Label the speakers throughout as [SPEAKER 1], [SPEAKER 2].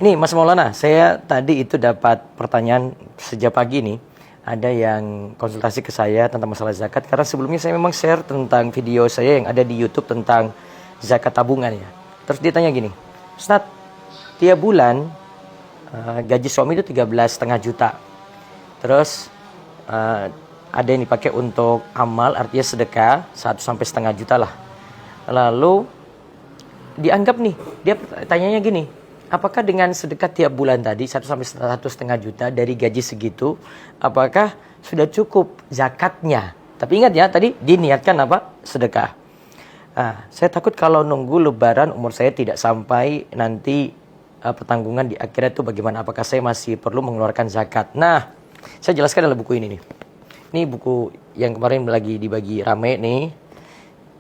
[SPEAKER 1] Nih Mas Maulana, saya tadi itu dapat pertanyaan sejak pagi nih. Ada yang konsultasi ke saya tentang masalah zakat. Karena sebelumnya saya memang share tentang video saya yang ada di YouTube tentang zakat tabungan ya. Terus dia tanya gini, Ustadz, tiap bulan gaji suami itu 13,5 juta. Terus ada yang dipakai untuk amal, artinya sedekah 1 sampai setengah juta lah. Lalu dianggap nih, dia tanyanya gini, apakah dengan sedekah tiap bulan tadi 1 sampai 1,5 juta dari gaji segitu, apakah sudah cukup zakatnya? Tapi ingat ya, tadi diniatkan apa? Sedekah. Nah, saya takut kalau nunggu lebaran umur saya tidak sampai, nanti pertanggungan di akhirat itu bagaimana? Apakah saya masih perlu mengeluarkan zakat? Nah, saya jelaskan dalam buku ini nih. Ini buku yang kemarin lagi dibagi rame nih,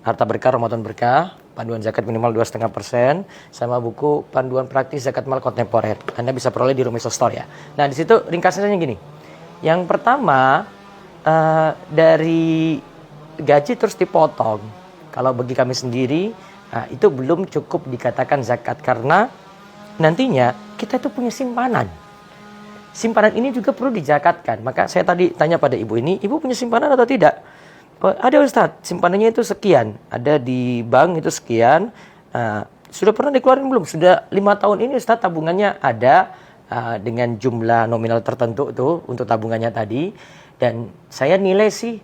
[SPEAKER 1] Harta Berkah Ramadan Berkah, Panduan Zakat Minimal 2,5%, sama buku Panduan Praktis Zakat Mal Kontemporer. Anda bisa peroleh di Rumeso Store ya. Nah, di situ ringkasannya gini. Yang pertama, dari gaji terus dipotong. Kalau bagi kami sendiri, itu belum cukup dikatakan zakat, karena nantinya kita itu punya simpanan. Simpanan ini juga perlu dizakatkan. Maka saya tadi tanya pada ibu ini, ibu punya simpanan atau tidak? Oh, ada Ustadz, simpanannya itu sekian. Ada di bank itu sekian. Sudah pernah dikeluarin belum? Sudah 5 tahun ini Ustadz tabungannya ada dengan jumlah nominal tertentu tuh untuk tabungannya tadi. Dan saya nilai sih,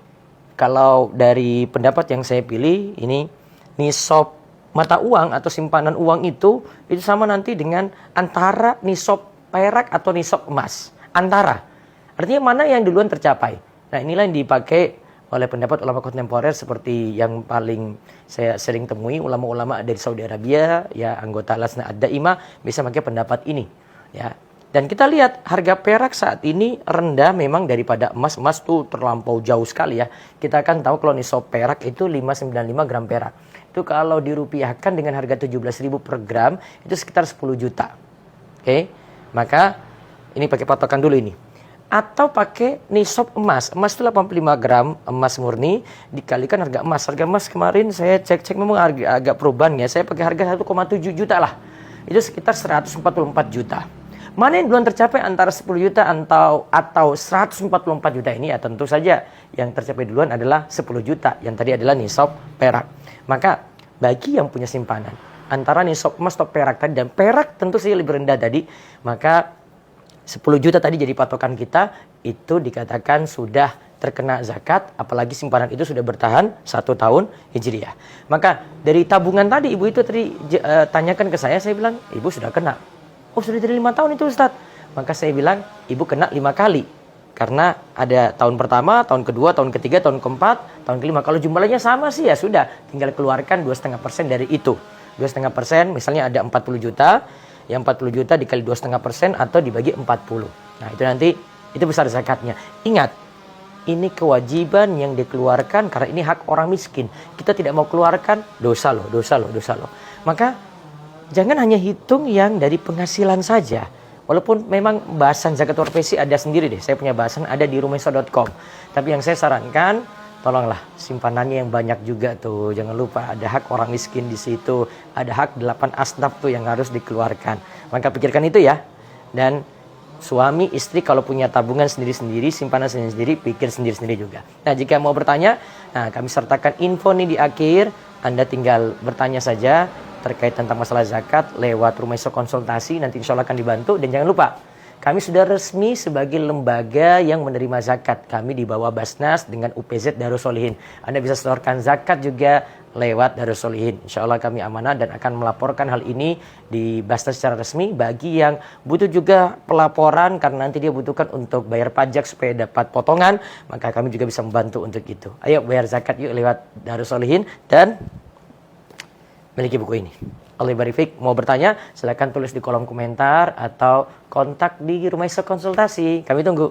[SPEAKER 1] kalau dari pendapat yang saya pilih, ini nisab mata uang atau simpanan uang itu sama nanti dengan antara nisab perak atau nisab emas. Antara. Artinya mana yang duluan tercapai. Nah, inilah yang dipakai oleh pendapat ulama kontemporer seperti yang paling saya sering temui, ulama-ulama dari Saudi Arabia, ya anggota Lajnah Ad-Daimah bisa pakai pendapat ini, ya. Dan kita lihat harga perak saat ini rendah memang daripada emas. Emas tuh terlampau jauh sekali ya. Kita kan tahu kalau nisab perak itu 595 gram perak. Itu kalau dirupiahkan dengan harga 17.000 per gram itu sekitar 10 juta. Oke. Maka ini pakai patokan dulu ini. Atau pakai nisab emas. Emas itu 85 gram emas murni dikalikan harga emas. Harga emas kemarin saya cek-cek memang agak perubahan ya. Saya pakai harga 1,7 juta lah. Itu sekitar 144 juta. Mana yang duluan tercapai antara 10 juta atau 144 juta ini? Ya tentu saja yang tercapai duluan adalah 10 juta. Yang tadi adalah nisab perak. Maka bagi yang punya simpanan antara nisab emas atau perak tadi, dan perak tentu saja lebih rendah tadi, maka 10 juta tadi jadi patokan kita, itu dikatakan sudah terkena zakat, apalagi simpanan itu sudah bertahan 1 tahun Hijriah. Maka dari tabungan tadi, ibu itu tadi tanyakan ke saya bilang, ibu sudah kena. Oh, sudah dari 5 tahun itu Ustadz. Maka saya bilang, ibu kena 5 kali. Karena ada tahun pertama, tahun kedua, tahun ketiga, tahun keempat, tahun kelima. Kalau jumlahnya sama sih ya sudah, tinggal keluarkan 2,5% dari itu. 2,5%, misalnya ada 40 juta, yang 40 juta dikali 2,5% atau dibagi 40. Nah, itu nanti, itu besar zakatnya. Ingat, ini kewajiban yang dikeluarkan karena ini hak orang miskin. Kita tidak mau keluarkan, dosa loh. Maka, jangan hanya hitung yang dari penghasilan saja. Walaupun memang bahasan zakat profesi ada sendiri deh. Saya punya bahasan ada di rumeso.com. Tapi yang saya sarankan, tolonglah simpanannya yang banyak juga tuh. Jangan lupa ada hak orang miskin di situ. Ada hak 8 asnaf tuh yang harus dikeluarkan. Maka pikirkan itu ya. Dan suami, istri kalau punya tabungan sendiri-sendiri, simpanan sendiri-sendiri, pikir sendiri-sendiri juga. Nah, jika mau bertanya, kami sertakan info nih di akhir. Anda tinggal bertanya saja terkait tentang masalah zakat lewat Rumeso konsultasi. Nanti insya Allah akan dibantu. Dan jangan lupa, kami sudah resmi sebagai lembaga yang menerima zakat. Kami di bawah Basnas dengan UPZ Darus Sholihin. Anda bisa setorkan zakat juga lewat Darus Sholihin. Insya Allah kami amanah dan akan melaporkan hal ini di Basnas secara resmi. Bagi yang butuh juga pelaporan karena nanti dia butuhkan untuk bayar pajak supaya dapat potongan, maka kami juga bisa membantu untuk itu. Ayo bayar zakat yuk lewat Darus Sholihin dan miliki buku ini. Allah barik fiik. Mau bertanya, silakan tulis di kolom komentar atau kontak di Rumeso Konsultasi. Kami tunggu.